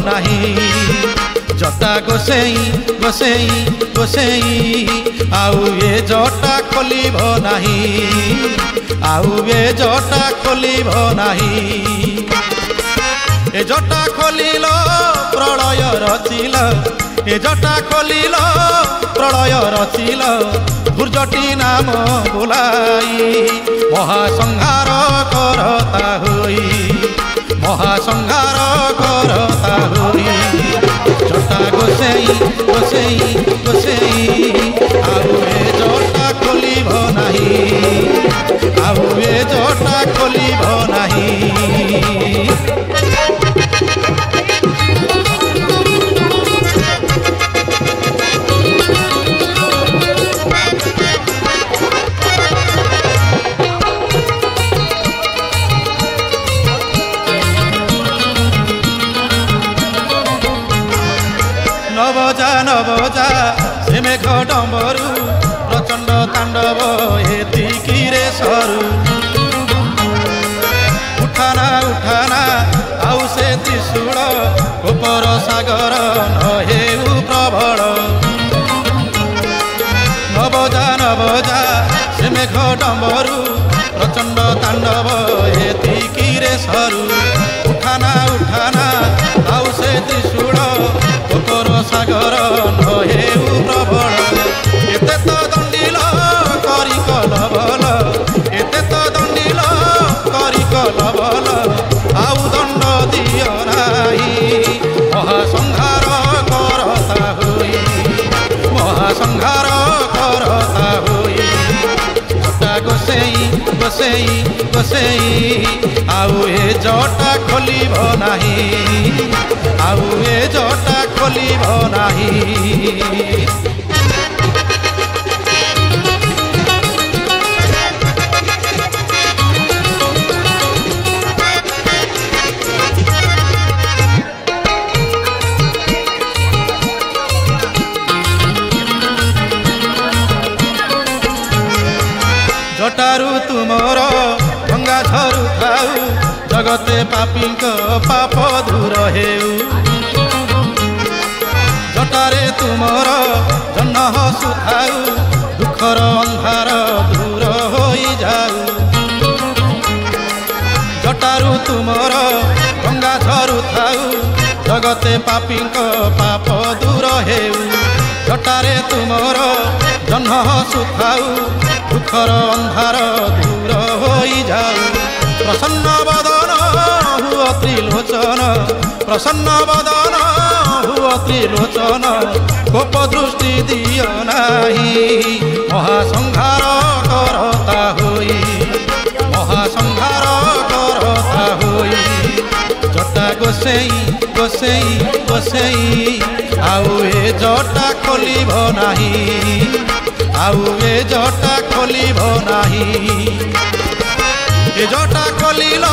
नहीं जटा गोसेई गोसेई गोसेई आउ ये जटा खोलिब नहीं आउ ये जटा खोलिब नहीं ए जटा खोलिल प्रलय रचिल ए जटा खोलिल प्रलय रचिल दुर्जटी नाम बुलाई महासंहार करता हुई महासंहार करता हुई जटा गोसेई गोसेई गोसेई आउ ए जटा खोलिब नहीं आउ ए जटा खोलिब नहीं नवजा से मेघ डम्बरू प्रचंड तांडव एतिकिरे सरू उठाना उठाना आउ से त्रिशूल गोपर सागर नहेउ प्रबल नवजा से मेघ डम्बरू प्रचंड तांडव एतिकिरे सरू उठाना उठाना आउ से त्रिशूल गोपर सागर नहेउ प्रबल एते तो दंडिल करी कलबल एते तो दंडिल करी कलबल आउ दंड दिय नाही महासंहार करता हुई महासंहार करता हुई जटा गोसेई गोसेई गोसेई आउ ए जटा खोलिब नहीं आउ ए जटा खोलिब नहीं जटारू तुमर गंगा झरू थाऊ जगते पापीक पाप दूर हेउ जटारे तुमर जन्म हसुथाऊ दुखर अंधार दूर होई जाऊ जटारू तुमर गंगा झरू थाऊ जगते पापीक पाप दूर हेउ जटारे तुमर जन्म हसुथाऊ दुखर अंधार दूर होई जाऊ प्रसन्न बदन हुआ त्रिलोचन प्रसन्न बदन हुआ त्रिलोचन कोप दृष्टि दियो नाही महासंहार करता हुई महासंहार करता हुई जटा गोसेई गोसेई गोसेई आउ ए जटा खोलिब नहीं आउ ए जटा खोलिब नहीं ए जटा खोलिल